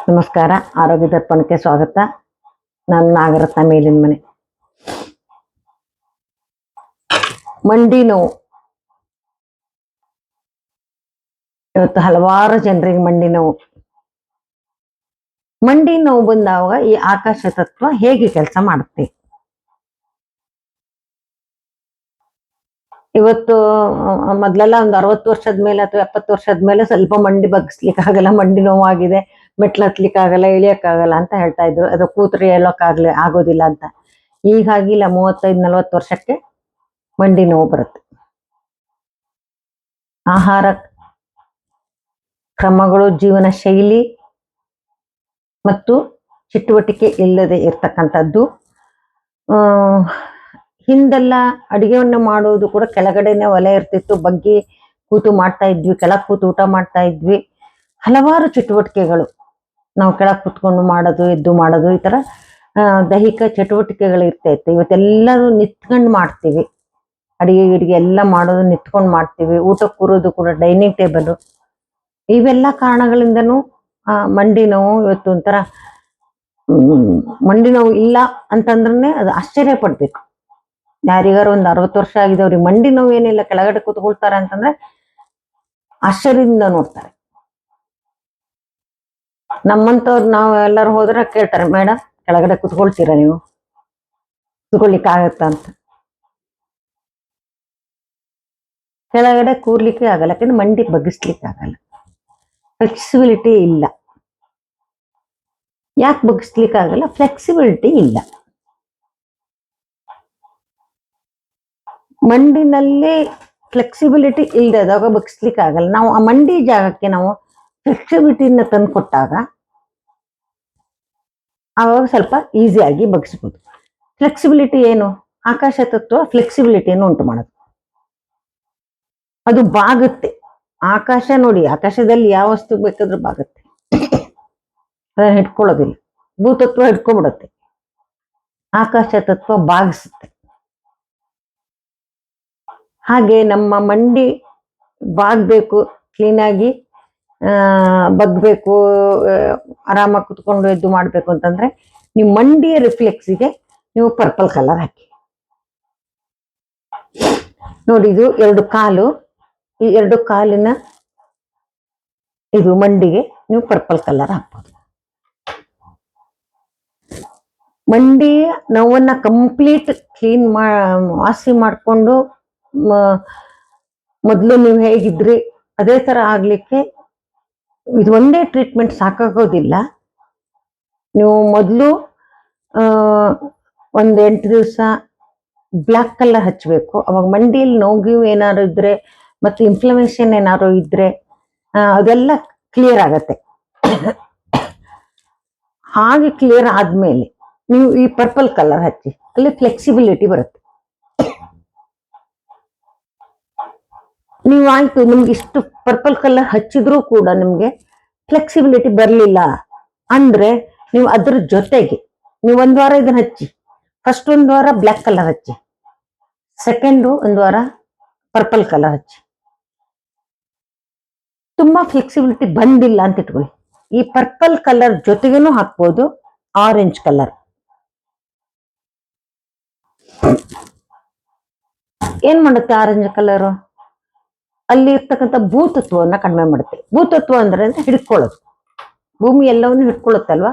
ನಮಸ್ಕಾರ. ಆರೋಗ್ಯ ದರ್ಪಣಕ್ಕೆ ಸ್ವಾಗತ. ನಾನು ನಾಗರತ್ನ, ಮೇಲಿನ ಮನೆ. ಮಂಡಿ ನೋವು ಇವತ್ತು ಹಲವಾರು ಜನರಿಗೆ ಮಂಡಿ ನೋವು ಬಂದಾಗ ಈ ಆಕಾಶ ತತ್ವ ಹೇಗೆ ಕೆಲಸ ಮಾಡುತ್ತೆ? ಇವತ್ತು ಮೊದ್ಲೆಲ್ಲ ಒಂದು 60 ವರ್ಷದ ಮೇಲೆ ಅಥವಾ 70 ವರ್ಷದ ಮೇಲೆ ಸ್ವಲ್ಪ ಮಂಡಿ ಬಗ್ಸ್ಲಿಕ್ಕೆ ಆಗಲ್ಲ, ಮಂಡಿ ನೋವಾಗಿದೆ, ಮೆಟ್ಲು ಹತ್ಲಿಕ್ಕೆ ಆಗಲ್ಲ, ಇಳಿಯಕ್ಕಾಗಲ್ಲ ಅಂತ ಹೇಳ್ತಾ ಇದ್ರು. ಅದು ಕೂತ್ರೆ ಆಗೋದಿಲ್ಲ ಅಂತ. ಈಗಾಗಿಲ್ಲ, 35-40 ವರ್ಷಕ್ಕೆ ಮಂಡಿ ನೋವು ಬರುತ್ತೆ. ಆಹಾರ ಕ್ರಮಗಳು, ಜೀವನ ಶೈಲಿ ಮತ್ತು ಚಟುವಟಿಕೆ ಇಲ್ಲದೆ ಇರ್ತಕ್ಕಂಥದ್ದು. ಹಿಂದೆಲ್ಲ ಅಡಿಗೆಯನ್ನು ಮಾಡೋದು ಕೂಡ ಕೆಳಗಡೆನೆ ಒಲೆ ಇರ್ತಿತ್ತು, ಬಗ್ಗೆ ಕೂತು ಮಾಡ್ತಾ ಇದ್ವಿ, ಕೆಳಗೆ ಕೂತು ಊಟ ಮಾಡ್ತಾ ಇದ್ವಿ. ಹಲವಾರು ಚಟುವಟಿಕೆಗಳು ನಾವು ಕೆಳಗೆ ಕೂತ್ಕೊಂಡು ಮಾಡೋದು, ಎದ್ದು ಮಾಡೋದು, ಈ ತರ ದೈಹಿಕ ಚಟುವಟಿಕೆಗಳು ಇರ್ತಾ ಇತ್ತು. ಇವತ್ತೆಲ್ಲರೂ ನಿಂತ್ಕೊಂಡು ಮಾಡ್ತೀವಿ, ಅಡಿಗೆ ಎಲ್ಲ ಮಾಡೋದು ನಿಂತ್ಕೊಂಡು ಮಾಡ್ತೀವಿ. ಊಟ ಕೂರೋದು ಕೂಡ ಡೈನಿಂಗ್ ಟೇಬಲ್. ಇವೆಲ್ಲ ಕಾರಣಗಳಿಂದನೂ ಮಂಡಿ ನೋವು ಇವತ್ತು ಒಂಥರ ಮಂಡಿ ನೋವು ಇಲ್ಲ ಅಂತಂದ್ರೆ ಅದು ಆಶ್ಚರ್ಯ ಪಡ್ಬೇಕು. ಯಾರಿಗಾರು ಒಂದು 60 ವರ್ಷ ಆಗಿದವ್ರಿಗೆ ಮಂಡಿ ನೋವು ಏನಿಲ್ಲ, ಕೆಳಗಡೆ ಕೂತ್ಕೊಳ್ತಾರೆ ಅಂತಂದ್ರೆ ಆಶ್ಚರ್ಯದಿಂದ ನೋಡ್ತಾರೆ. ನಮ್ಮಂತವ್ರು ನಾವು ಎಲ್ಲರೂ ಹೋದ್ರೆ ಕೇಳ್ತಾರೆ, ಮೇಡಮ್ ಕೆಳಗಡೆ ಕೂತ್ಕೊಳ್ತೀರಾ ನೀವು? ಕೂತ್ಕೊಳ್ಲಿಕ್ಕೆ ಆಗತ್ತ ಅಂತ. ಕೆಳಗಡೆ ಕೂರ್ಲಿಕ್ಕೆ ಆಗಲ್ಲ, ಯಾಕಂದ್ರೆ ಮಂಡಿ ಬಗ್ಗಿಸ್ಲಿಕ್ಕೆ ಆಗಲ್ಲ, ಫ್ಲೆಕ್ಸಿಬಿಲಿಟಿ ಇಲ್ಲ. ಯಾಕೆ ಬಗ್ಗಿಸ್ಲಿಕ್ಕೆ ಆಗಲ್ಲ? ಫ್ಲೆಕ್ಸಿಬಿಲಿಟಿ ಇಲ್ಲ. ಮಂಡಿನಲ್ಲಿ ಫ್ಲೆಕ್ಸಿಬಿಲಿಟಿ ಇಲ್ಲದಾಗ ಬಗ್ಗಿಸ್ಲಿಕ್ಕೆ ಆಗಲ್ಲ. ನಾವು ಆ ಮಂಡಿ ಜಾಗಕ್ಕೆ ನಾವು ಫ್ಲೆಕ್ಸಿಬಿಲಿಟಿನ ತಂದು ಕೊಟ್ಟಾಗ ಆವಾಗ ಸ್ವಲ್ಪ ಈಸಿಯಾಗಿ ಬಗ್ಗಿಸ್ಬೋದು. ಫ್ಲೆಕ್ಸಿಬಿಲಿಟಿ ಏನು? ಆಕಾಶ ತತ್ವ ಫ್ಲೆಕ್ಸಿಬಿಲಿಟಿಯನ್ನು ಉಂಟು ಮಾಡೋದು. ಅದು ಬಾಗುತ್ತೆ. ಆಕಾಶ ನೋಡಿ, ಆಕಾಶದಲ್ಲಿ ಯಾವ ವಸ್ತು ಬೇಕಾದ್ರೂ ಬಾಗುತ್ತೆ, ಅದನ್ನ ಹಿಡ್ಕೊಳ್ಳೋದಿಲ್ಲ. ಭೂತತ್ವ ಹಿಡ್ಕೊಬಿಡುತ್ತೆ, ಆಕಾಶ ತತ್ವ ಬಾಗಿಸುತ್ತೆ. ಹಾಗೆ ನಮ್ಮ ಮಂಡಿ ಬಾಗ್ಬೇಕು, ಕ್ಲೀನಾಗಿ ಬಗ್ಬೇಕು, ಆರಾಮಾಗಿ ಕುತ್ಕೊಂಡು ಎದ್ದು ಮಾಡ್ಬೇಕು ಅಂತಂದ್ರೆ ನೀವು ಮಂಡಿಯ ರಿಫ್ಲೆಕ್ಸಿಗೆ ನೀವು ಪರ್ಪಲ್ ಕಲರ್ ಹಾಕಿ ನೋಡಿ. ಇದು 2 ಕಾಲು, ಈ 2 ಕಾಲಿನ ಇದು ಮಂಡಿಗೆ ನೀವು ಪರ್ಪಲ್ ಕಲರ್ ಹಾಕ್ಬೋದು. ಮಂಡಿಯ ನೋವನ್ನ ಕಂಪ್ಲೀಟ್ ಕ್ಲೀನ್ ವಾಸಿ ಮಾಡಿಕೊಂಡು ಮೊದಲು ನೀವು ಹೇಗಿದ್ರಿ ಅದೇ ತರ ಆಗ್ಲಿಕ್ಕೆ ಇದು ಒಂದೇ ಟ್ರೀಟ್ಮೆಂಟ್ ಸಾಕಾಗೋದಿಲ್ಲ. ನೀವು ಮೊದಲು 8 ದಿವಸ ಬ್ಲ್ಯಾಕ್ ಕಲರ್ ಹಚ್ಚಬೇಕು. ಅವಾಗ ಮಂಡಿಯಲ್ಲಿ ನೋವು ಏನಾದ್ರು ಇದ್ರೆ ಮತ್ತು ಇನ್ಫ್ಲಮೇಷನ್ ಏನಾದ್ರು ಇದ್ರೆ ಅದೆಲ್ಲ ಕ್ಲಿಯರ್ ಆಗತ್ತೆ. ಹಾಗೆ ಕ್ಲಿಯರ್ ಆದ್ಮೇಲೆ ನೀವು ಈ ಪರ್ಪಲ್ ಕಲರ್ ಹಚ್ಚಿ, ಅಲ್ಲಿ ಫ್ಲೆಕ್ಸಿಬಿಲಿಟಿ ಬರುತ್ತೆ. ನೀವು ಆಯ್ತು, ನಿಮ್ಗೆ ಇಷ್ಟು ಪರ್ಪಲ್ ಕಲರ್ ಹಚ್ಚಿದ್ರೂ ಕೂಡ ನಿಮ್ಗೆ ಫ್ಲೆಕ್ಸಿಬಿಲಿಟಿ ಬರಲಿಲ್ಲ ಅಂದ್ರೆ ನೀವು ಅದ್ರ ಜೊತೆಗೆ ನೀವು 1 ವಾರ ಇದನ್ನ ಹಚ್ಚಿ. ಫಸ್ಟ್ 1 ವಾರ ಬ್ಲ್ಯಾಕ್ ಕಲರ್ ಹಚ್ಚಿ, ಸೆಕೆಂಡು 1 ವಾರ ಪರ್ಪಲ್ ಕಲರ್ ಹಚ್ಚಿ. ತುಂಬಾ ಫ್ಲೆಕ್ಸಿಬಿಲಿಟಿ ಬಂದಿಲ್ಲ ಅಂತ ಇಟ್ಕೊಳ್ಳಿ, ಈ ಪರ್ಪಲ್ ಕಲರ್ ಜೊತೆಗೇನು ಹಾಕ್ಬೋದು ಆರೆಂಜ್ ಕಲರ್. ಏನ್ ಮಾಡುತ್ತೆ ಆರೆಂಜ್ ಕಲರ್? ಅಲ್ಲಿ ಇರ್ತಕ್ಕಂಥ ಭೂತತ್ವವನ್ನ ಕಡಿಮೆ ಮಾಡುತ್ತೆ. ಭೂತತ್ವ ಅಂದ್ರೆ ಹಿಡ್ಕೊಳ್ಳೋದು, ಭೂಮಿ ಎಲ್ಲವನ್ನು ಹಿಡ್ಕೊಳ್ಳುತ್ತಲ್ವಾ,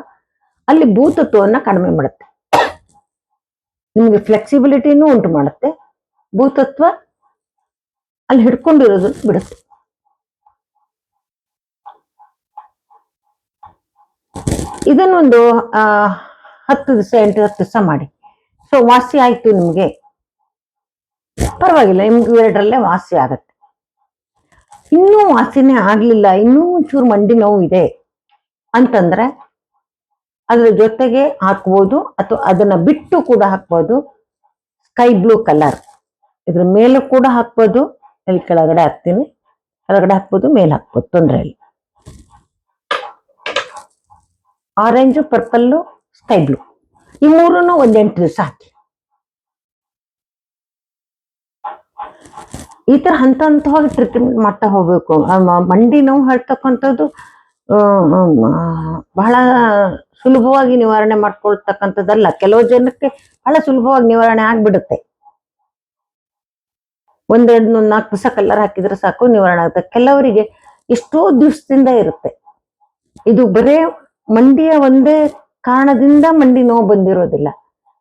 ಅಲ್ಲಿ ಭೂತತ್ವವನ್ನ ಕಡಿಮೆ ಮಾಡುತ್ತೆ. ನಿಮ್ಗೆ ಫ್ಲೆಕ್ಸಿಬಿಲಿಟಿನೂ ಉಂಟು ಮಾಡುತ್ತೆ, ಭೂತತ್ವ ಅಲ್ಲಿ ಹಿಡ್ಕೊಂಡಿರೋದನ್ನ ಬಿಡುತ್ತೆ. ಇದನ್ನೊಂದು 10 ದಿವಸ 8-10 ದಿವಸ ಮಾಡಿ. ಸೊ ವಾಸಿ ಆಯ್ತು ನಿಮ್ಗೆ, ಪರವಾಗಿಲ್ಲ, ನಿಮ್ಗೆ 2ರಲ್ಲೇ ವಾಸಿ ಆಗತ್ತೆ. ಇನ್ನೂ ವಾಸಿನೇ ಆಗ್ಲಿಲ್ಲ, ಇನ್ನೂ ಒಂಚೂರು ಮಂಡಿ ನೋವು ಇದೆ ಅಂತಂದ್ರೆ ಅದ್ರ ಜೊತೆಗೆ ಹಾಕ್ಬೋದು, ಅಥವಾ ಅದನ್ನ ಬಿಟ್ಟು ಕೂಡ ಹಾಕ್ಬೋದು ಸ್ಕೈ ಬ್ಲೂ ಕಲರ್. ಇದ್ರ ಮೇಲೂ ಕೂಡ ಹಾಕ್ಬೋದು, ಇಲ್ಲಿ ಕೆಳಗಡೆ ಹಾಕ್ತೀನಿ, ಕೆಳಗಡೆ ಹಾಕ್ಬೋದು, ಮೇಲೆ ಹಾಕ್ಬೋದು, ತೊಂದರೆ ಇಲ್ಲ. ಆರೆಂಜು, ಪರ್ಪಲ್ಲು, ಸ್ಕೈ ಬ್ಲೂ, ಈ 3 ಒಂದು 8 ದಿವಸ ಹಾಕಿ. ಈ ತರ ಹಂತವಾಗಿ ಟ್ರೀಟ್ಮೆಂಟ್ ಮಾಡ್ತಾ ಹೋಗ್ಬೇಕು. ಮಂಡಿ ನೋವು ಹೇಳ್ತಕ್ಕಂಥದ್ದು ಬಹಳ ಸುಲಭವಾಗಿ ನಿವಾರಣೆ ಮಾಡ್ಕೊಳ್ತಕ್ಕಂಥದ್ದಲ್ಲ. ಕೆಲವು ಜನಕ್ಕೆ ಬಹಳ ಸುಲಭವಾಗಿ ನಿವಾರಣೆ ಆಗ್ಬಿಡುತ್ತೆ. ಒಂದೆರಡು 4 ದಿವಸ ಕಲ್ಲರ್ ಹಾಕಿದ್ರೆ ಸಾಕು ನಿವಾರಣೆ ಆಗುತ್ತೆ. ಕೆಲವರಿಗೆ ಎಷ್ಟೋ ದಿವಸದಿಂದ ಇರುತ್ತೆ. ಇದು ಬರೇ ಮಂಡಿಯ ಒಂದೇ ಕಾರಣದಿಂದ ಮಂಡಿ ನೋವು ಬಂದಿರೋದಿಲ್ಲ.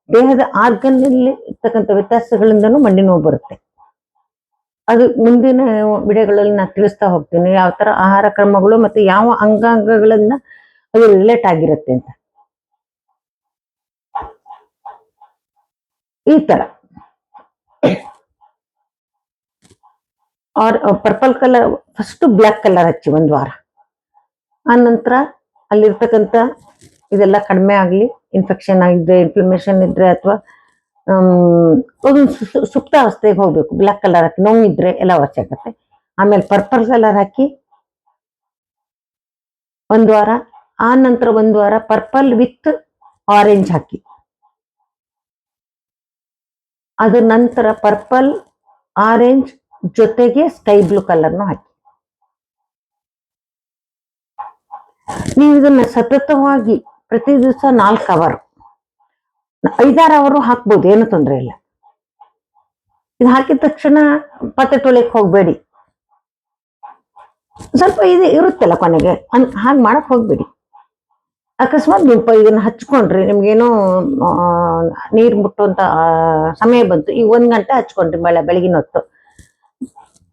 ದೇಹದ ಆರ್ಗನ್ ಅಲ್ಲಿ ಇರ್ತಕ್ಕಂಥ ವ್ಯತ್ಯಾಸಗಳಿಂದನೂ ಮಂಡಿ ನೋವು ಬರುತ್ತೆ. ಅದು ಮುಂದಿನ ವಿಡಿಯೋಗಳಲ್ಲಿ ನಾನು ತಿಳಿಸ್ತಾ ಹೋಗ್ತೀನಿ, ಯಾವ ತರ ಆಹಾರ ಕ್ರಮಗಳು ಮತ್ತೆ ಯಾವ ಅಂಗಾಂಗಗಳನ್ನ ಅದು ರಿಲೇಟ್ ಆಗಿರುತ್ತೆ ಅಂತ. ಈ ತರ purple colour, first black colour ಹಚ್ಚಿ 1 ವಾರ. ಆ ನಂತರ ಅಲ್ಲಿರ್ತಕ್ಕಂಥ ಇದೆಲ್ಲ ಕಡಿಮೆ ಆಗ್ಲಿ, ಇನ್ಫೆಕ್ಷನ್ ಆಗಿದ್ರೆ, ಇನ್ಫ್ಲಮೇಷನ್ ಇದ್ರೆ, ಅಥವಾ ಒಂದು ಸುಪ್ತ ಅವಸ್ಥೆಗೆ ಹೋಗ್ಬೇಕು. ಬ್ಲ್ಯಾಕ್ ಕಲರ್ ಹಾಕಿ, ನೋವಿದ್ರೆ ಎಲ್ಲ ವಾಸಿ ಆಗುತ್ತೆ. ಆಮೇಲೆ ಪರ್ಪಲ್ ಕಲರ್ ಹಾಕಿ 1 ವಾರ. ಆ ನಂತರ 1 ವಾರ ಪರ್ಪಲ್ ವಿತ್ ಆರೆಂಜ್ ಹಾಕಿ. ಅದ ನಂತರ ಪರ್ಪಲ್ ಆರೆಂಜ್ ಜೊತೆಗೆ ಸ್ಕೈ ಬ್ಲೂ ಕಲರ್ನು ಹಾಕಿ. ನೀವು ಇದನ್ನ ಸತತವಾಗಿ ಪ್ರತಿ ದಿವಸ 4 ಅವರ್ 5-6 ಅವರು ಹಾಕ್ಬೋದು, ಏನು ತೊಂದರೆ ಇಲ್ಲ. ಇದು ಹಾಕಿದ ತಕ್ಷಣ ಪಾತ್ರೆ ತೊಳೆಯಕ್ಕೆ ಹೋಗ್ಬೇಡಿ. ಸ್ವಲ್ಪ ಇದು ಇರುತ್ತಲ್ಲ ಕೊನೆಗೆ, ಹಾಗೆ ಮಾಡಕ್ ಹೋಗ್ಬೇಡಿ. ಅಕಸ್ಮಾತ್ ನೀವು ಇದನ್ನ ಹಚ್ಕೊಂಡ್ರಿ, ನಿಮ್ಗೇನೋ ನೀರ್ ಮುಟ್ಟುವಂತ ಸಮಯ ಬಂತು, ಈಗ 1 ಗಂಟೆ ಹಚ್ಕೊಂಡ್ರಿ ಬೆಳಗಿನ ಹೊತ್ತು,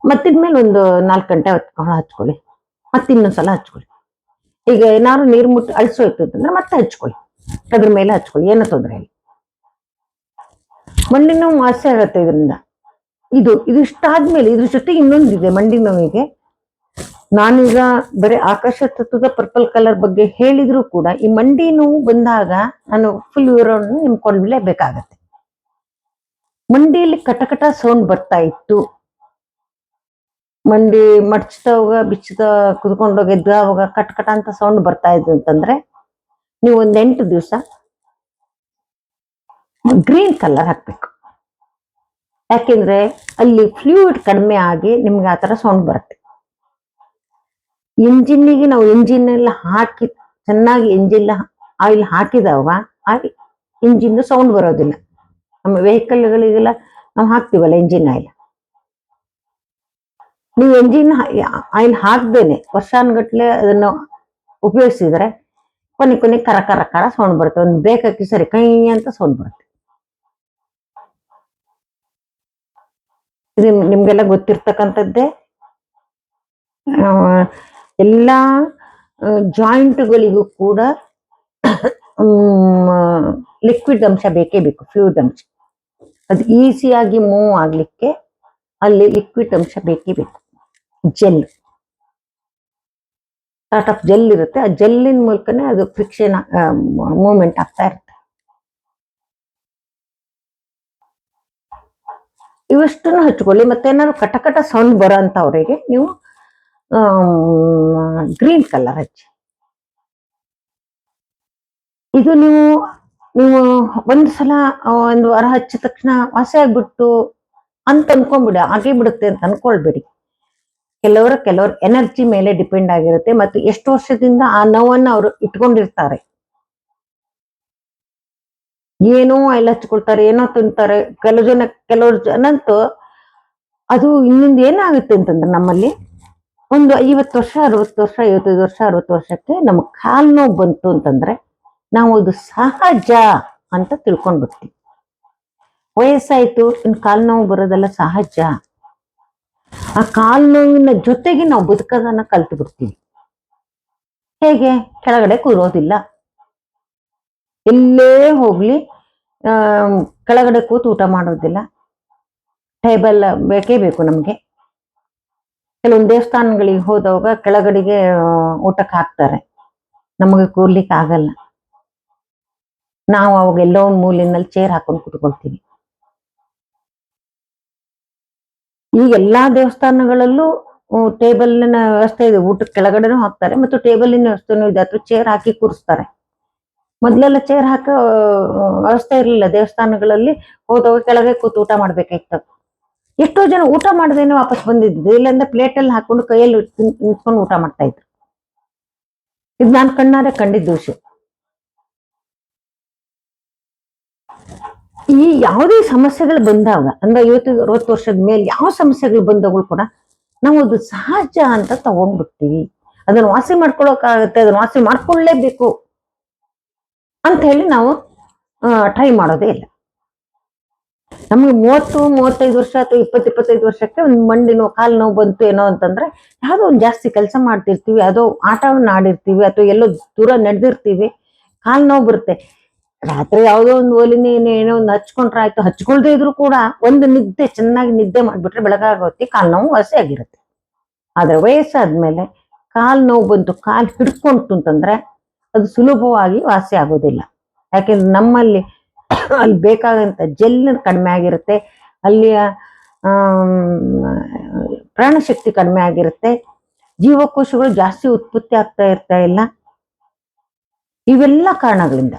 ಮತ್ತಿದ್ಮೇಲೆ ಒಂದು 4 ಗಂಟೆ ಹಚ್ಕೊಳ್ಳಿ, ಮತ್ತೆ ಇನ್ನೊಂದ್ಸಲ ಹಚ್ಕೊಳ್ಳಿ. ಈಗ ಏನಾದ್ರು ನೀರ್ ಮುಟ್ಟಿ ಅಳಿಸೋಯ್ತು ಅಂತಂದ್ರೆ ಮತ್ತೆ ಹಚ್ಕೊಳ್ಳಿ, ಅದ್ರ ಮೇಲೆ ಹಚ್ಕೊಳ್ಳಿ, ಏನೋ ತೊಂದರೆ ಇಲ್ಲ. ಮಂಡಿ ನೋವು ವಾಸಿ ಆಗತ್ತೆ ಇದರಿಂದ. ಇದು ಇಷ್ಟಾದ್ಮೇಲೆ ಇದ್ರ ಜೊತೆಗೆ ಇನ್ನೊಂದಿದೆ ಮಂಡಿ ನೋವಿಗೆ. ನಾನೀಗ ಬರೀ ಆಕಾಶ ತತ್ವದ ಪರ್ಪಲ್ ಕಲರ್ ಬಗ್ಗೆ ಹೇಳಿದ್ರು ಕೂಡ, ಈ ಮಂಡಿ ನೋವು ಬಂದಾಗ ನಾನು ಫುಲ್ ವಿವರವನ್ನು ನಿಮ್ಗೆ ಕೊಡ್ಲೇಬೇಕಾಗತ್ತೆ. ಮಂಡಿಯಲ್ಲಿ ಕಟಕಟ ಸೌಂಡ್ ಬರ್ತಾ ಇತ್ತು, ಮಂಡಿ ಮಡ್ಚ್ದವಾಗ ಬಿಚ್ಚದ ಕುದ್ಕೊಂಡೋಗಿ ಎದ್ದಾವಾಗ ಕಟ್ಕಟ ಅಂತ ಸೌಂಡ್ ಬರ್ತಾ ಇದ್ದು ಅಂತಂದ್ರೆ, ನೀವು ಒಂದ್ 8 ದಿವಸ ಗ್ರೀನ್ ಕಲರ್ ಹಾಕ್ಬೇಕು. ಯಾಕೆಂದ್ರೆ ಅಲ್ಲಿ ಫ್ಲೂಯಿಡ್ ಕಡಿಮೆ ಆಗಿ ನಿಮ್ಗೆ ಆತರ ಸೌಂಡ್ ಬರುತ್ತೆ. ಇಂಜಿನ್ನಿಗೆ ನಾವು ಇಂಜಿನ್ ಎಲ್ಲ ಹಾಕಿ ಚೆನ್ನಾಗಿ ಇಂಜಿನ್ ಆಯಿಲ್ ಹಾಕಿದವಾಗ ಆ ಇಂಜಿನ್ ಸೌಂಡ್ ಬರೋದಿಲ್ಲ. ನಮ್ಮ ವೆಹಿಕಲ್ಗಳಿಗೆಲ್ಲ ನಾವು ಹಾಕ್ತಿವಲ್ಲ ಇಂಜಿನ್ ಆಯಿಲ್, ನೀವು ಎಂಜಿನ್ ಆಯಿಲ್ ಹಾಕ್ದೇನೆ ವರ್ಷಾನುಗಟ್ಲೆ ಅದನ್ನು ಉಪಯೋಗಿಸಿದ್ರೆ ಕೊನೆ ಕರ ಕರ ಕರ ಸೌಂಡ್ ಬರುತ್ತೆ. ಒಂದು ಬ್ರೇಕ್ ಹಾಕಿ ಸರಿ ಕೈ ಅಂತ ಸೌಂಡ್ ಬರುತ್ತೆ. ಇದು ನಿಮ್ಗೆಲ್ಲ ಗೊತ್ತಿರ್ತಕ್ಕಂಥದ್ದೇ. ಎಲ್ಲ ಜಾಯಿಂಟ್ಗಳಿಗೂ ಕೂಡ ಲಿಕ್ವಿಡ್ ಅಂಶ ಬೇಕೇ ಬೇಕು, ಫ್ಲೂಯಿಡ್ ಅಂಶ. ಅದು ಈಸಿಯಾಗಿ ಮೂವ್ ಆಗ್ಲಿಕ್ಕೆ ಅಲ್ಲಿ ಲಿಕ್ವಿಡ್ ಅಂಶ ಬೇಕೇ ಬೇಕು. ಜೆಲ್, ಸಾರ್ಟ್ ಆಫ್ ಜೆಲ್ ಇರುತ್ತೆ, ಆ ಜೆಲ್ಲಿನ ಮೂಲಕನೇ ಅದು ಫ್ರಿಕ್ಷನ್ ಮೂವ್ಮೆಂಟ್ ಆಗ್ತಾ ಇರುತ್ತೆ. ಇವಷ್ಟನ್ನು ಹಚ್ಕೊಳ್ಳಿ. ಮತ್ತೆ ಏನಾದ್ರು ಕಟಕಟ ಸೌಂಡ್ ಬರೋ ಅಂತವ್ರಿಗೆ ನೀವು ಗ್ರೀನ್ ಕಲರ್ ಹಚ್ಚಿ. ಇದು ನೀವು ಒಂದ್ಸಲ 1 ವಾರ ಹಚ್ಚಿದ ತಕ್ಷಣ ವಾಸಿ ಆಗ್ಬಿಟ್ಟು ಅಂತ ಅನ್ಕೊಂಡ್ಬಿಡಿ, ಆಗೇ ಬಿಡುತ್ತೆ ಅಂತ ಅನ್ಕೊಳ್ಬೇಡಿ. ಕೆಲವ್ರ ಎನರ್ಜಿ ಮೇಲೆ ಡಿಪೆಂಡ್ ಆಗಿರುತ್ತೆ, ಮತ್ತು ಎಷ್ಟು ವರ್ಷದಿಂದ ಆ ನೋವನ್ನ ಅವರು ಇಟ್ಕೊಂಡಿರ್ತಾರೆ. ಏನೋ ಎಲ್ಲ ಹಚ್ಕೊಳ್ತಾರೆ, ಏನೋ ತಿಂತಾರೆ. ಕೆಲವ್ರ ಜನಂತೂ ಅದು ಇನ್ನೊಂದು ಏನಾಗುತ್ತೆ ಅಂತಂದ್ರೆ, ನಮ್ಮಲ್ಲಿ ಒಂದು 50 ವರ್ಷ 60 ವರ್ಷ 55 ವರ್ಷ 60 ವರ್ಷಕ್ಕೆ ನಮ್ಗೆ ಕಾಲ್ ನೋವು ಬಂತು ಅಂತಂದ್ರೆ ನಾವು ಅದು ಸಹಜ ಅಂತ ತಿಳ್ಕೊಂಡ್ಬಿಡ್ತೀವಿ. ವಯಸ್ಸಾಯ್ತು ಇನ್ನು ಕಾಲ್ ನೋವು ಬರೋದೆಲ್ಲ ಸಹಜ. ಆ ಕಾಲ್ ನೋವಿನ ಜೊತೆಗೆ ನಾವು ಬದುಕೋದನ್ನ ಕಲ್ತು ಬಿಡ್ತೀವಿ. ಹೇಗೆ? ಕೆಳಗಡೆ ಕೂರೋದಿಲ್ಲ, ಎಲ್ಲೇ ಹೋಗ್ಲಿ ಕೆಳಗಡೆ ಕೂತು ಊಟ ಮಾಡೋದಿಲ್ಲ, ಟೇಬಲ್ ಬೇಕೇ ಬೇಕು ನಮ್ಗೆ. ಕೆಲವೊಂದು ದೇವಸ್ಥಾನಗಳಿಗೆ ಹೋದವಾಗ ಕೆಳಗಡೆಗೆ ಊಟಕ್ಕೆ ಹಾಕ್ತಾರೆ, ನಮಗೆ ಕೂರ್ಲಿಕ್ಕೆ ಆಗಲ್ಲ. ನಾವು ಅವಾಗ ಎಲ್ಲೋ ಒಂದು ಮೂಲಿನಲ್ಲಿ ಚೇರ್ ಹಾಕೊಂಡು ಕೂತ್ಕೊಳ್ತೀವಿ. ಈಗ ಎಲ್ಲಾ ದೇವಸ್ಥಾನಗಳಲ್ಲೂ ಟೇಬಲ್ನ ವ್ಯವಸ್ಥೆ ಇದೆ, ಊಟಕ್ಕೆ ಕೆಳಗಡೆನೂ ಹಾಕ್ತಾರೆ ಮತ್ತು ಟೇಬಲಿನ ವ್ಯವಸ್ಥೆನೂ ಇದೆ, ಅಥವಾ ಚೇರ್ ಹಾಕಿ ಕೂರಿಸ್ತಾರೆ. ಮೊದ್ಲೆಲ್ಲ ಚೇರ್ ಹಾಕೋ ವ್ಯವಸ್ಥೆ ಇರಲಿಲ್ಲ ದೇವಸ್ಥಾನಗಳಲ್ಲಿ. ಹೋದವಾಗ ಕೆಳಗೆ ಕೂತು ಊಟ ಮಾಡ್ಬೇಕಾಯ್ತು. ಎಷ್ಟೋ ಜನ ಊಟ ಮಾಡದೇನೆ ವಾಪಸ್ ಬಂದಿದ್ದು, ಇಲ್ಲಿಂದ ಪ್ಲೇಟಲ್ಲಿ ಹಾಕೊಂಡು ಕೈಯಲ್ಲಿ ನಿಂತ್ಕೊಂಡು ಊಟ ಮಾಡ್ತಾ ಇದ್ರು. ಇದು ನಾನು ಕಣ್ಣಾರೆ ಕಂಡಿದ್ದು ವಿಷಯ. ಈ ಯಾವುದೇ ಸಮಸ್ಯೆಗಳು ಬಂದಾಗ ಅಂದ್ರೆ 50-60 ವರ್ಷದ ಮೇಲೆ ಯಾವ ಸಮಸ್ಯೆಗಳು ಬಂದಾಗಳು ಕೂಡ ನಾವು ಅದು ಸಹಜ ಅಂತ ತಗೊಂಡ್ಬಿಡ್ತೀವಿ. ಅದನ್ನ ವಾಸಿ ಮಾಡ್ಕೊಳಕ್ಕಾಗತ್ತೆ, ಅದನ್ನ ವಾಸಿ ಮಾಡ್ಕೊಳ್ಳೇಬೇಕು ಅಂತ ಹೇಳಿ ನಾವು ಟ್ರೈ ಮಾಡೋದೇ ಇಲ್ಲ. ನಮ್ಗೆ 30-35 ವರ್ಷ ಅಥವಾ 20-25 ವರ್ಷಕ್ಕೆ ಒಂದು ಮಂಡಿ ನೋವು, ಕಾಲು ನೋವು ಬಂತು ಏನೋ ಅಂತಂದ್ರೆ ಯಾವುದೋ ಒಂದು ಜಾಸ್ತಿ ಕೆಲಸ ಮಾಡ್ತಿರ್ತೀವಿ, ಅದೋ ಆಟವನ್ನ ಆಡಿರ್ತೀವಿ ಅಥವಾ ಎಲ್ಲೋ ದೂರ ನಡೆದಿರ್ತೀವಿ, ಕಾಲು ನೋವು ಬರುತ್ತೆ. ರಾತ್ರಿ ಯಾವುದೋ ಒಂದು ಒಲಿನಿ ಏನೋ ಒಂದು ಹಚ್ಕೊಂಡ್ರೆ ಆಯ್ತು, ಹಚ್ಕೊಳ್ದೇ ಇದ್ರು ಕೂಡ ಒಂದು ನಿದ್ದೆ ಚೆನ್ನಾಗಿ ನಿದ್ದೆ ಮಾಡ್ಬಿಟ್ರೆ ಬೆಳಗಾಗೋತಿ ಕಾಲು ನೋವು ವಾಸಿ ಆಗಿರುತ್ತೆ. ಆದ್ರೆ ವಯಸ್ಸಾದ್ಮೇಲೆ ಕಾಲು ನೋವು ಬಂತು, ಕಾಲು ಹಿಡ್ಕೊಂತು ಅಂತಂದ್ರೆ ಅದು ಸುಲಭವಾಗಿ ವಾಸಿ ಆಗೋದಿಲ್ಲ. ಯಾಕೆಂದ್ರೆ ನಮ್ಮಲ್ಲಿ ಅಲ್ಲಿ ಬೇಕಾದಂತ ಜೆಲ್ ಕಡಿಮೆ ಆಗಿರುತ್ತೆ, ಅಲ್ಲಿಯ ಪ್ರಾಣಶಕ್ತಿ ಕಡಿಮೆ ಆಗಿರುತ್ತೆ, ಜೀವಕೋಶಗಳು ಜಾಸ್ತಿ ಉತ್ಪತ್ತಿ ಆಗ್ತಾ ಇಲ್ಲ. ಇವೆಲ್ಲ ಕಾರಣಗಳಿಂದ.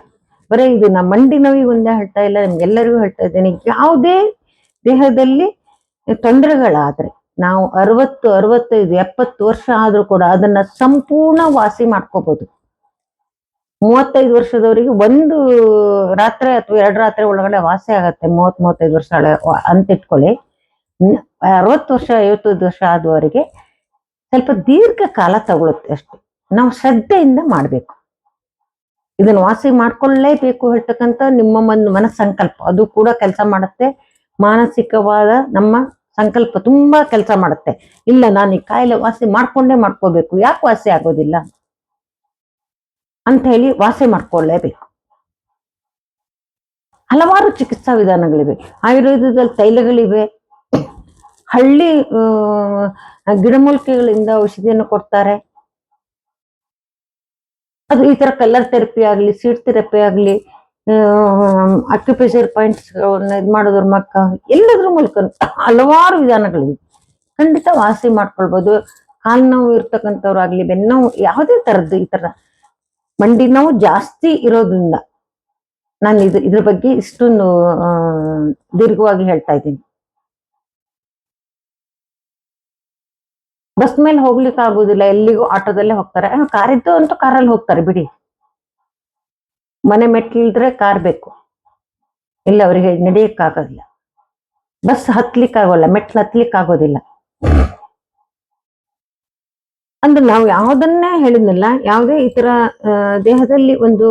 ಬರೀ ಇದು ನಮ್ಮ ಮಂಡಿ ನೋವಿಗೆ ಒಂದೇ ಹೇಳ್ತಾ ಇಲ್ಲ, ನಿಮ್ಗೆಲ್ಲರಿಗೂ ಹೇಳ್ತಾ ಇದ್ದೇನೆ. ಯಾವುದೇ ದೇಹದಲ್ಲಿ ತೊಂದರೆಗಳಾದ್ರೆ ನಾವು 60, 65, 70 ವರ್ಷ ಆದ್ರೂ ಕೂಡ ಅದನ್ನ ಸಂಪೂರ್ಣ ವಾಸಿ ಮಾಡ್ಕೋಬಹುದು. 35 ವರ್ಷದವರಿಗೆ ಒಂದು ರಾತ್ರಿ ಅಥವಾ 2 ರಾತ್ರಿ ಒಳಗಡೆ ವಾಸಿ ಆಗತ್ತೆ. 30-35 ವರ್ಷ ಅಂತ ಇಟ್ಕೊಳ್ಳಿ. 60 ವರ್ಷ 55 ವರ್ಷ ಆದವರಿಗೆ ಸ್ವಲ್ಪ ದೀರ್ಘ ಕಾಲ ತಗೊಳುತ್ತೆ ಅಷ್ಟೆ. ನಾವು ಶ್ರದ್ಧೆಯಿಂದ ಮಾಡ್ಬೇಕು. ಇದನ್ನ ವಾಸಿ ಮಾಡ್ಕೊಳ್ಳೇಬೇಕು ಹೇಳ್ತಕ್ಕಂಥ ನಿಮ್ಮ ಮನಸ್ಸಂಕಲ್ಪ ಅದು ಕೂಡ ಕೆಲಸ ಮಾಡುತ್ತೆ. ಮಾನಸಿಕವಾದ ನಮ್ಮ ಸಂಕಲ್ಪ ತುಂಬಾ ಕೆಲಸ ಮಾಡುತ್ತೆ. ಇಲ್ಲ, ನಾನು ಈ ಕಾಯಿಲೆ ವಾಸಿ ಮಾಡ್ಕೋಬೇಕು, ಯಾಕೆ ವಾಸಿ ಆಗೋದಿಲ್ಲ ಅಂತ ಹೇಳಿ ವಾಸಿ ಮಾಡ್ಕೊಳ್ಳೇಬೇಕು. ಹಲವಾರು ಚಿಕಿತ್ಸಾ ವಿಧಾನಗಳಿವೆ. ಆಯುರ್ವೇದದಲ್ಲಿ ತೈಲಗಳಿವೆ, ಹಳ್ಳಿ ಗಿಡಮೂಲಿಕೆಗಳಿಂದ ಔಷಧಿಯನ್ನು ಕೊಡ್ತಾರೆ. ಅದು ಈ ತರ ಕಲರ್ ಥೆರಪಿ ಆಗ್ಲಿ, ಸೀಡ್ ಥೆರಪಿ ಆಗ್ಲಿ, ಅಕ್ಯುಪ್ರೆಷರ್ ಪಾಯಿಂಟ್ಸ್ ಇದು ಮಾಡೋದ್ರ ಎಲ್ಲದ್ರ ಮೂಲಕ ಹಲವಾರು ವಿಧಾನಗಳಿವೆ. ಖಂಡಿತ ವಾಸಿ ಮಾಡ್ಕೊಳ್ಬಹುದು. ಕಾಲು ನೋವು ಇರ್ತಕ್ಕಂಥವ್ರಾಗ್ಲಿ, ಬೆನ್ನೋವು, ಯಾವುದೇ ತರದ್ದು ಈ ತರ ಮಂಡಿ ನೋವು ಜಾಸ್ತಿ ಇರೋದ್ರಿಂದ ನಾನು ಇದ್ರ ಬಗ್ಗೆ ಇಷ್ಟೊಂದು ದೀರ್ಘವಾಗಿ ಹೇಳ್ತಾ ಇದ್ದೀನಿ. ಬಸ್ ಮೇಲೆ ಹೋಗ್ಲಿಕ್ಕೆ ಆಗುದಿಲ್ಲ, ಎಲ್ಲಿಗೂ ಆಟೋದಲ್ಲೇ ಹೋಗ್ತಾರೆ. ಕಾರಿದ್ದು ಅಂತೂ ಕಾರಲ್ಲಿ ಹೋಗ್ತಾರೆ ಬಿಡಿ. ಮನೆ ಮೆಟ್ಲಿಲ್ದ್ರೆ ಕಾರ್ ಬೇಕು, ಇಲ್ಲ ಅವರಿಗೆ ನಡೆಯಕ್ಕಾಗೋದಿಲ್ಲ. ಬಸ್ ಹತ್ಲಿಕ್ಕಾಗೋಲ್ಲ, ಮೆಟ್ಲು ಹತ್ಲಿಕ್ಕಾಗೋದಿಲ್ಲ. ಅಂದ್ರೆ ನಾವು ಯಾವುದನ್ನೇ ಹೇಳಿದ್ನಲ್ಲ, ಯಾವುದೇ ಈ ತರ ದೇಹದಲ್ಲಿ ಒಂದು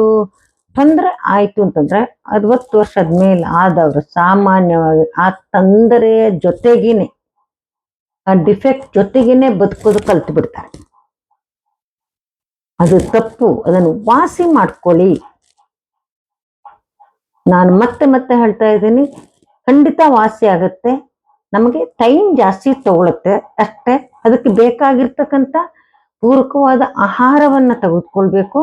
ತೊಂದರೆ ಆಯ್ತು ಅಂತಂದ್ರೆ 60 ವರ್ಷದ ಮೇಲೆ ಆದವರು ಸಾಮಾನ್ಯವಾಗಿ ಆ ತೊಂದರೆಯ ಜೊತೆಗೇನೆ, ಆ ಡಿಫೆಕ್ಟ್ ಜೊತೆಗೇನೆ ಬದುಕೋದು ಕಲ್ತು ಬಿಡ್ತಾರೆ. ಅದು ತಪ್ಪು. ಅದನ್ನು ವಾಸಿ ಮಾಡ್ಕೊಳ್ಳಿ. ನಾನು ಮತ್ತೆ ಹೇಳ್ತಾ ಇದ್ದೀನಿ, ಖಂಡಿತ ವಾಸಿ ಆಗತ್ತೆ. ನಮಗೆ ಟೈಮ್ ಜಾಸ್ತಿ ತಗೊಳುತ್ತೆ ಅಷ್ಟೇ. ಅದಕ್ಕೆ ಬೇಕಾಗಿರ್ತಕ್ಕಂಥ ಪೂರಕವಾದ ಆಹಾರವನ್ನ ತೆಗೆದುಕೊಳ್ಬೇಕು.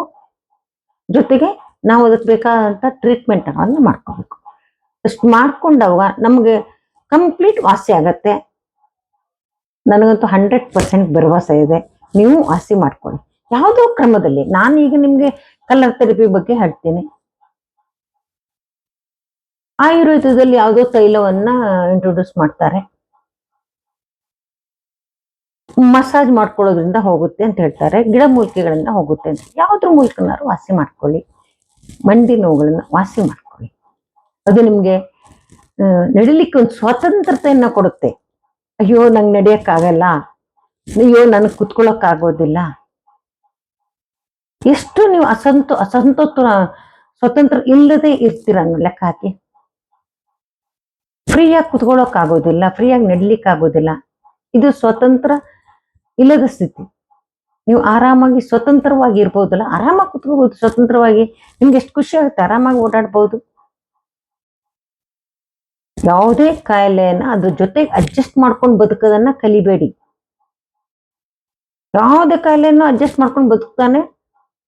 ಜೊತೆಗೆ ನಾವು ಅದಕ್ಕೆ ಬೇಕಾದಂತ ಟ್ರೀಟ್ಮೆಂಟ್ ಅನ್ನು ಮಾಡ್ಕೋಬೇಕು. ಅಷ್ಟು ಮಾಡ್ಕೊಂಡಾಗ ನಮ್ಗೆ ಕಂಪ್ಲೀಟ್ ವಾಸಿ ಆಗತ್ತೆ. ನನಗಂತೂ 100% ಭರವಸೆ ಇದೆ. ನೀವು ವಾಸಿ ಮಾಡ್ಕೊಳ್ಳಿ ಯಾವುದೋ ಕ್ರಮದಲ್ಲಿ. ನಾನು ಈಗ ನಿಮ್ಗೆ ಕಲರ್ ಥೆರಪಿ ಬಗ್ಗೆ ಹೇಳ್ತೀನಿ. ಆಯುರ್ವೇದದಲ್ಲಿ ಯಾವುದೋ ತೈಲವನ್ನ ಇಂಟ್ರೊಡ್ಯೂಸ್ ಮಾಡ್ತಾರೆ, ಮಸಾಜ್ ಮಾಡ್ಕೊಳ್ಳೋದ್ರಿಂದ ಹೋಗುತ್ತೆ ಅಂತ ಹೇಳ್ತಾರೆ, ಗಿಡಮೂಲಿಕೆಗಳಿಂದ ಹೋಗುತ್ತೆ ಅಂತ. ಯಾವ್ದ್ರ ಮೂಲಕನಾರು ವಾಸಿ ಮಾಡ್ಕೊಳ್ಳಿ. ಮಂಡಿ ನೋವುಗಳನ್ನ ವಾಸಿ ಮಾಡ್ಕೊಳ್ಳಿ. ಅದು ನಿಮ್ಗೆ ನಡಿಲಿಕ್ಕೆ ಒಂದು ಸ್ವಾತಂತ್ರ್ಯತೆಯನ್ನ ಕೊಡುತ್ತೆ. ಅಯ್ಯೋ ನಂಗೆ ನಡೆಯಕ್ಕಾಗಲ್ಲ, ಅಯ್ಯೋ ನನಗೆ ಕುತ್ಕೊಳ್ಳೋಕ್ಕಾಗೋದಿಲ್ಲ, ಎಷ್ಟು ನೀವು ಸ್ವತಂತ್ರ ಇಲ್ಲದೆ ಇರ್ತೀರ ಅನ್ನೋ ಲೆಕ್ಕ ಹಾಕಿ. ಫ್ರೀಯಾಗಿ ಕುತ್ಕೊಳ್ಳೋಕ್ಕಾಗೋದಿಲ್ಲ, ಫ್ರೀಯಾಗಿ ನಡಿಲಿಕ್ಕಾಗೋದಿಲ್ಲ. ಇದು ಸ್ವತಂತ್ರ ಇಲ್ಲದ ಸ್ಥಿತಿ. ನೀವು ಆರಾಮಾಗಿ ಸ್ವತಂತ್ರವಾಗಿ ಇರ್ಬೋದಲ್ಲ, ಆರಾಮಾಗಿ ಕುತ್ಕೋಬಹುದು ಸ್ವತಂತ್ರವಾಗಿ. ನಿಮ್ಗೆ ಎಷ್ಟು ಖುಷಿ ಆಗುತ್ತೆ, ಆರಾಮಾಗಿ ಓಡಾಡ್ಬೋದು. ಯಾವುದೇ ಕಾಯಿಲೆಯನ್ನ ಅದ್ರ ಜೊತೆಗೆ ಅಡ್ಜಸ್ಟ್ ಮಾಡ್ಕೊಂಡು ಬದುಕೋದನ್ನ ಕಲಿಬೇಡಿ. ಯಾವುದೇ ಕಾಯಿಲೆಯನ್ನು ಅಡ್ಜಸ್ಟ್ ಮಾಡ್ಕೊಂಡು ಬದುಕ್ತಾನೆ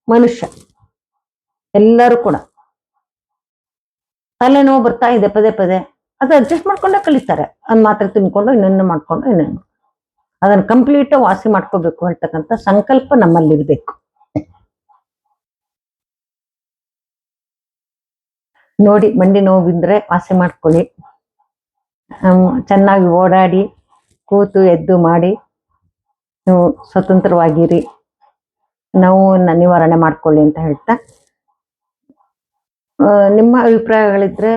ಮನುಷ್ಯ. ಎಲ್ಲರೂ ಕೂಡ ತಲೆನೋವು ಬರ್ತಾ ಇದೆ ಪದೇ, ಅದು ಅಡ್ಜಸ್ಟ್ ಮಾಡ್ಕೊಂಡೇ ಕಲಿತಾರೆ. ಒಂದ್ ಮಾತ್ರೆ ತಿನ್ಕೊಂಡು ಇನ್ನೊಂದು ಮಾಡ್ಕೊಂಡು ಇನ್ನೊಂದು, ಅದನ್ನ ಕಂಪ್ಲೀಟ್ ವಾಸಿ ಮಾಡ್ಕೋಬೇಕು ಹೇಳ್ತಕ್ಕಂಥ ಸಂಕಲ್ಪ ನಮ್ಮಲ್ಲಿರ್ಬೇಕು. ನೋಡಿ, ಮಂಡಿ ನೋವು ಬಿದ್ರೆ ವಾಸಿ ಮಾಡ್ಕೊಳ್ಳಿ. ಚೆನ್ನಾಗಿ ಓಡಾಡಿ, ಕೂತು ಎದ್ದು ಮಾಡಿ, ನೀವು ಸ್ವತಂತ್ರವಾಗಿರಿ. ನೋವನ್ನ ನಿವಾರಣೆ ಮಾಡ್ಕೊಳ್ಳಿ ಅಂತ ಹೇಳ್ತಾ, ನಿಮ್ಮ ಅಭಿಪ್ರಾಯಗಳಿದ್ರೆ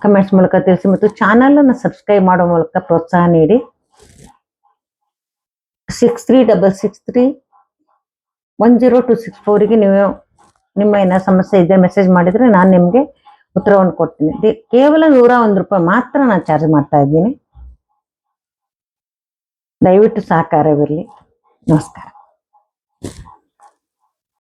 ಕಮೆಂಟ್ಸ್ ಮೂಲಕ ತಿಳಿಸಿ ಮತ್ತು ಚಾನಲ್ ಅನ್ನು ಸಬ್ಸ್ಕ್ರೈಬ್ ಮಾಡೋ ಮೂಲಕ ಪ್ರೋತ್ಸಾಹ ನೀಡಿ. 6366310264ಗೆ ನೀವು ನಿಮ್ಮ ಏನೋ ಸಮಸ್ಯೆ ಇದೆ ಮೆಸೇಜ್ ಮಾಡಿದ್ರೆ ನಾನು ನಿಮಗೆ ಉತ್ತರವನ್ನು ಕೊಡ್ತೀನಿ. ಕೇವಲ 101 ರೂಪಾಯಿ ಮಾತ್ರ ನಾನು ಚಾರ್ಜ್ ಮಾಡ್ತಾ ಇದ್ದೀನಿ. ದಯವಿಟ್ಟು ಸಹಕಾರವಿರಲಿ. ನಮಸ್ಕಾರ.